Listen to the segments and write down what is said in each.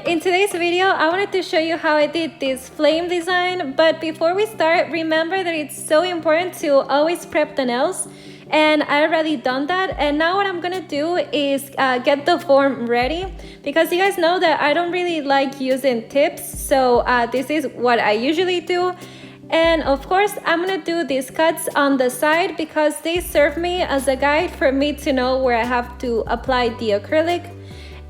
In today's video, I wanted to show you how I did this flame design, but before we start, remember that it's so important to always prep the nails, and I already done that. And now what I'm gonna do is get the form ready, because you guys know that I don't really like using tips, so this is what I usually do. And of course, I'm gonna do these cuts on the side because they serve me as a guide for me to know where I have to apply the acrylic.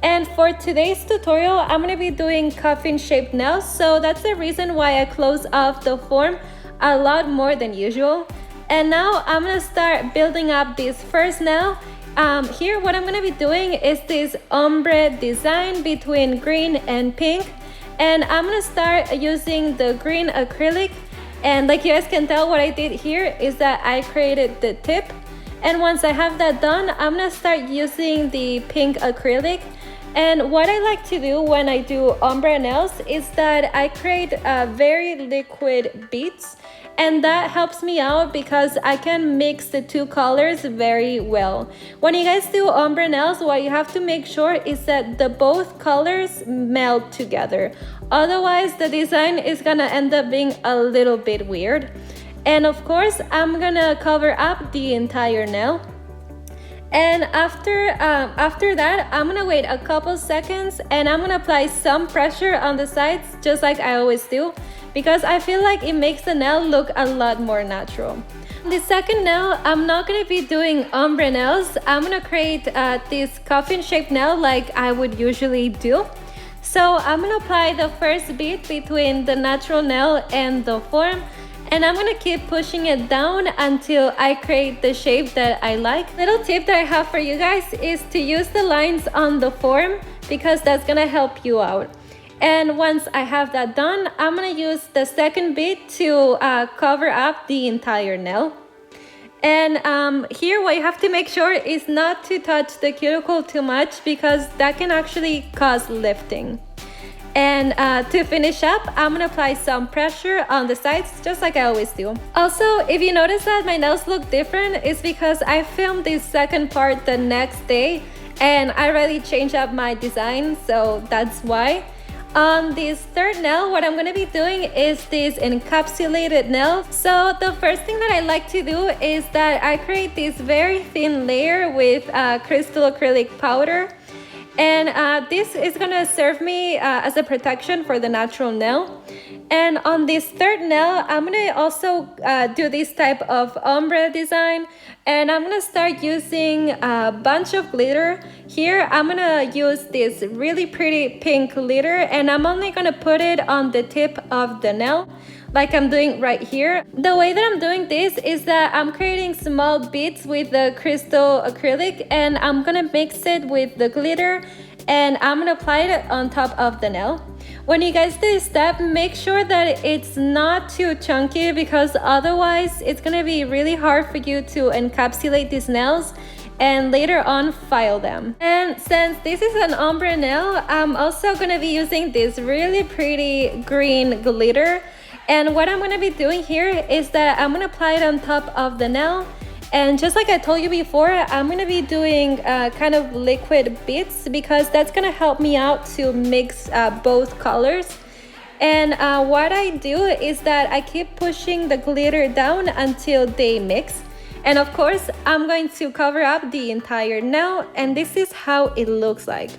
And for today's tutorial, I'm gonna be doing coffin shaped nails, so that's the reason why I close off the form a lot more than usual. And now I'm gonna start building up this first nail. Here what I'm gonna be doing is this ombre design between green and pink, and I'm gonna start using the green acrylic. And like you guys can tell, what I did here is that I created the tip, and once I have that done, I'm gonna start using the pink acrylic. And what I like to do when I do ombre nails is that I create very liquid beads, and that helps me out because I can mix the two colors very well. When you guys do ombre nails, what you have to make sure is that the both colors meld together. Otherwise, the design is gonna end up being a little bit weird. And of course, I'm gonna cover up the entire nail. And after that, I'm gonna wait a couple seconds and I'm gonna apply some pressure on the sides, just like I always do, because I feel like it makes the nail look a lot more natural. The second nail, I'm not gonna be doing ombre nails. I'm gonna create this coffin shaped nail like I would usually do. So I'm gonna apply the first bead between the natural nail and the form, and I'm gonna keep pushing it down until I create the shape that I like. Little tip that I have for you guys is to use the lines on the form, because that's gonna help you out. And once I have that done, I'm gonna use the second bead to cover up the entire nail. And here what you have to make sure is not to touch the cuticle too much, because that can actually cause lifting. And to finish up, I'm gonna apply some pressure on the sides, just like I always do. Also, if you notice that my nails look different, it's because I filmed this second part the next day and I already changed up my design, so that's why. On this third nail, what I'm gonna be doing is this encapsulated nail. So the first thing that I like to do is that I create this very thin layer with crystal acrylic powder. And this is gonna serve me as a protection for the natural nail. And on this third nail, I'm gonna also do this type of ombre design, and I'm gonna start using a bunch of glitter. Here I'm gonna use this really pretty pink glitter, and I'm only gonna put it on the tip of the nail, like I'm doing right here. The way that I'm doing this is that I'm creating small beads with the crystal acrylic, and I'm gonna mix it with the glitter, and I'm gonna apply it on top of the nail. When you guys do this step, make sure that it's not too chunky, because otherwise it's gonna be really hard for you to encapsulate these nails and later on file them. And since this is an ombre nail, I'm also gonna be using this really pretty green glitter. And what I'm gonna be doing here is that I'm gonna apply it on top of the nail. And just like I told you before, I'm gonna be doing kind of liquid beads, because that's gonna help me out to mix both colors. And what I do is that I keep pushing the glitter down until they mix. And of course, I'm going to cover up the entire nail, and this is how it looks like.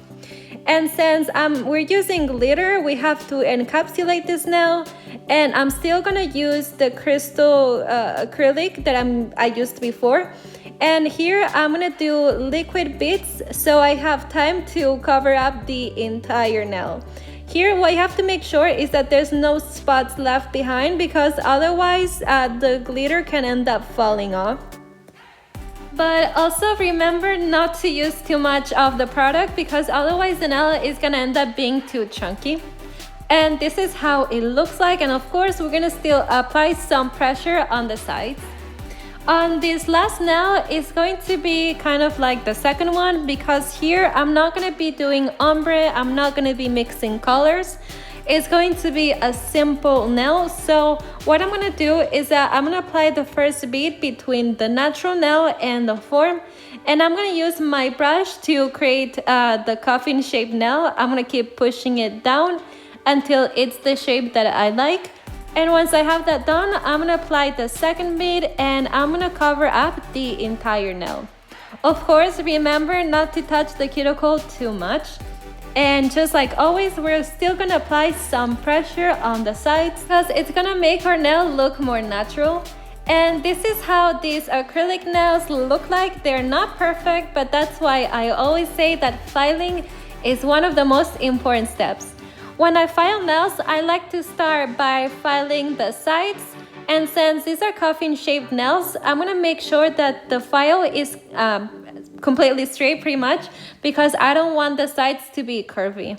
And since we're using glitter, we have to encapsulate this nail, and I'm still gonna use the crystal acrylic that I used before. And here I'm gonna do liquid beads, so I have time to cover up the entire nail. Here what you have to make sure is that there's no spots left behind, because otherwise the glitter can end up falling off. But also remember not to use too much of the product, because otherwise the nail is gonna end up being too chunky. And this is how it looks like, and of course we're gonna still apply some pressure on the sides. On this last nail, it's going to be kind of like the second one, because here I'm not gonna be doing ombre, I'm not gonna be mixing colors. it's going to be a simple nail. So what I'm gonna do is that I'm gonna apply the first bead between the natural nail and the form, and I'm gonna use my brush to create the coffin shaped nail. I'm gonna keep pushing it down until it's the shape that I like. And once I have that done, I'm gonna apply the second bead and I'm gonna cover up the entire nail. Of course, remember not to touch the cuticle too much. And just like always, we're still gonna apply some pressure on the sides because it's gonna make our nail look more natural. And this is how these acrylic nails look like. They're not perfect, but that's why I always say that filing is one of the most important steps. When I file nails, I like to start by filing the sides. And since these are coffin shaped nails, I'm gonna make sure that the file is completely straight pretty much, because I don't want the sides to be curvy.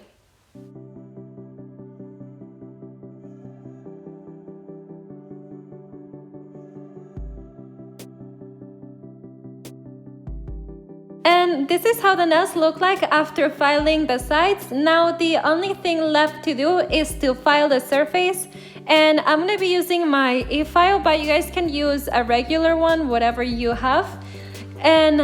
And this is how the nails look like after filing the sides. Now the only thing left to do is to file the surface, and I'm going to be using my e-file, but you guys can use a regular one, whatever you have. And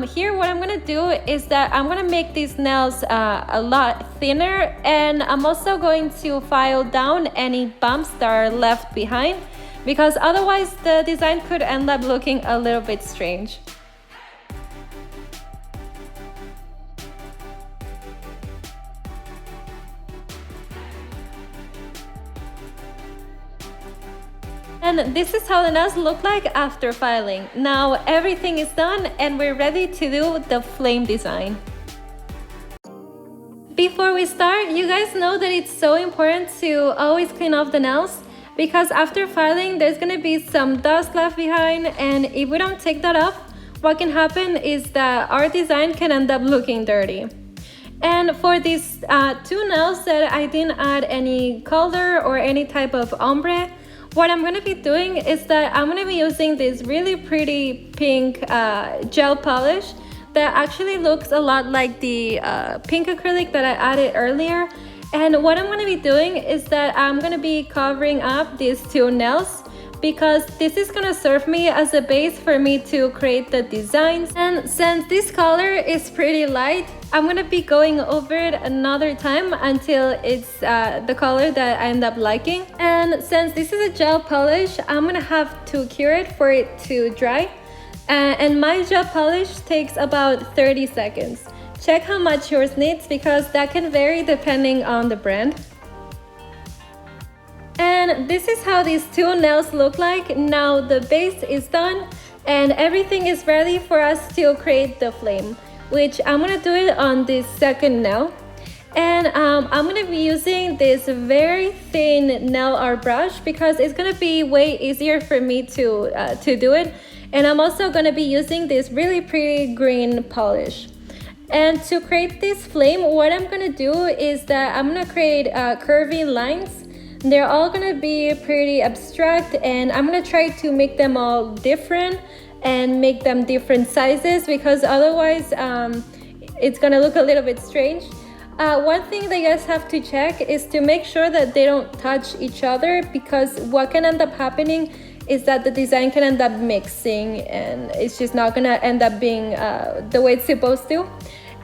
here what I'm going to do is that I'm going to make these nails a lot thinner, and I'm also going to file down any bumps that are left behind, because otherwise the design could end up looking a little bit strange. And this is how the nails look like after filing. Now everything is done and we're ready to do the flame design. Before we start, you guys know that it's so important to always clean off the nails, because after filing there's gonna be some dust left behind, and if we don't take that off, what can happen is that our design can end up looking dirty. And for these two nails that I didn't add any color or any type of ombre, what I'm going to be doing is that I'm going to be using this really pretty pink gel polish that actually looks a lot like the pink acrylic that I added earlier. And what I'm going to be doing is that I'm going to be covering up these two nails, because this is going to serve me as a base for me to create the designs. And since this color is pretty light, I'm going to be going over it another time until it's the color that I end up liking. And since this is a gel polish, I'm going to have to cure it for it to dry. And my gel polish takes about 30 seconds. Check how much yours needs, because that can vary depending on the brand. And this is how these two nails look like. Now the base is done and everything is ready for us to create the flame, which I'm gonna do it on this second nail. And I'm gonna be using this very thin nail art brush because it's gonna be way easier for me to do it. And I'm also gonna be using this really pretty green polish. And to create this flame, what I'm gonna do is that I'm gonna create curvy lines. They're all gonna be pretty abstract, and I'm gonna try to make them all different and make them different sizes, because otherwise it's gonna look a little bit strange. One thing that you guys have to check is to make sure that they don't touch each other, because what can end up happening is that the design can end up mixing and it's just not gonna end up being the way it's supposed to.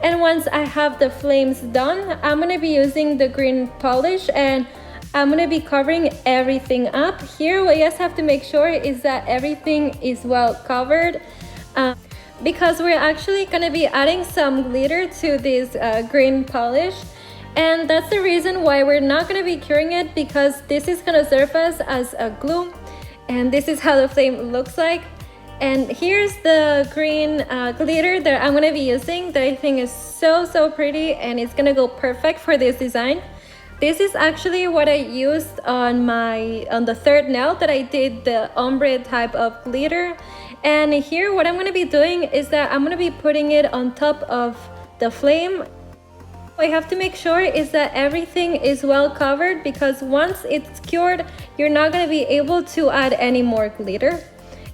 And once I have the flames done, I'm gonna be using the green polish and I'm gonna be covering everything up. Here, what you guys have to make sure is that everything is well covered, because we're actually gonna be adding some glitter to this green polish. And that's the reason why we're not gonna be curing it, because this is gonna serve us as a glue. And this is how the flame looks like. And here's the green glitter that I'm gonna be using, that I think is so pretty, and it's gonna go perfect for this design. This is actually what I used on the third nail that I did the ombre type of glitter. And here what I'm going to be doing is that I'm going to be putting it on top of the flame. What I have to make sure is that everything is well covered, because once it's cured, you're not going to be able to add any more glitter.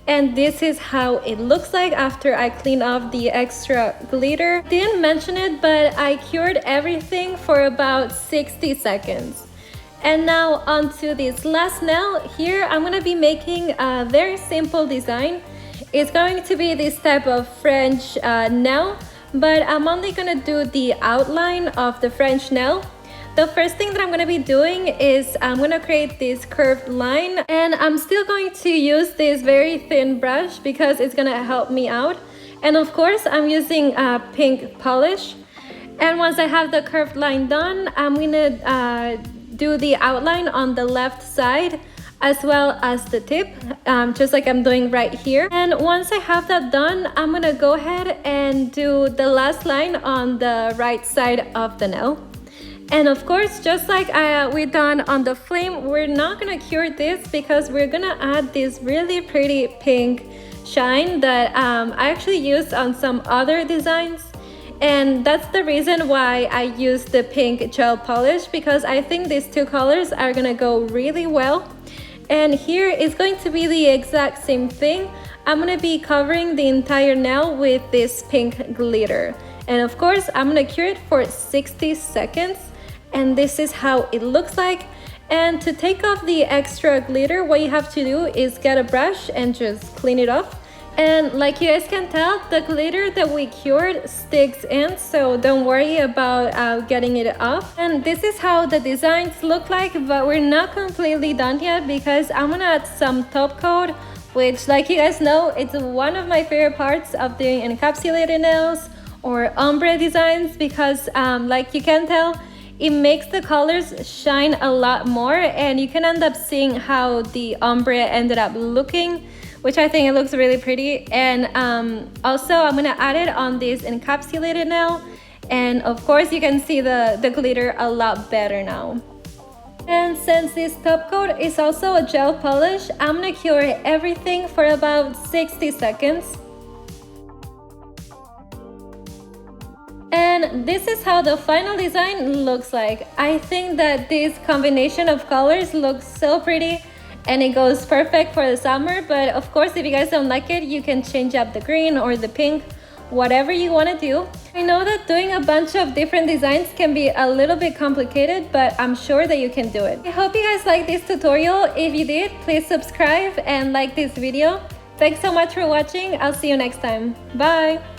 And this is how it looks like after I clean off the extra glitter. Didn't mention it, but I cured everything for about 60 seconds. And now onto this last nail. Here I'm gonna be making a very simple design. It's going to be this type of French nail, but I'm only gonna do the outline of the French nail. The first thing that I'm gonna be doing is I'm gonna create this curved line, and I'm still going to use this very thin brush because it's gonna help me out. And of course, I'm using pink polish. And once I have the curved line done, I'm gonna do the outline on the left side as well as the tip, just like I'm doing right here. And once I have that done, I'm gonna go ahead and do the last line on the right side of the nail. And of course, just like we done on the flame, we're not gonna cure this because we're gonna add this really pretty pink shine that I actually used on some other designs. And that's the reason why I use the pink gel polish, because I think these two colors are gonna go really well. And here is going to be the exact same thing. I'm gonna be covering the entire nail with this pink glitter. And of course, I'm gonna cure it for 60 seconds. And this is how it looks like. And to take off the extra glitter, what you have to do is get a brush and just clean it off. And like you guys can tell, the glitter that we cured sticks in, so don't worry about getting it off. And this is how the designs look like, but we're not completely done yet because I'm gonna add some top coat, which, like you guys know, it's one of my favorite parts of doing encapsulated nails or ombre designs, because like you can tell, it makes the colors shine a lot more, and you can end up seeing how the ombre ended up looking, which I think it looks really pretty. And also I'm gonna add it on this encapsulated nail, and of course you can see the glitter a lot better now. And since this top coat is also a gel polish, I'm gonna cure everything for about 60 seconds. And this is how the final design looks like. I think that this combination of colors looks so pretty, and it goes perfect for the summer. But of course, if you guys don't like it, you can change up the green or the pink, whatever you want to do. I know that doing a bunch of different designs can be a little bit complicated, but I'm sure that you can do it. I hope you guys liked this tutorial. If you did, please subscribe and like this video. Thanks so much for watching. I'll see you next time. Bye!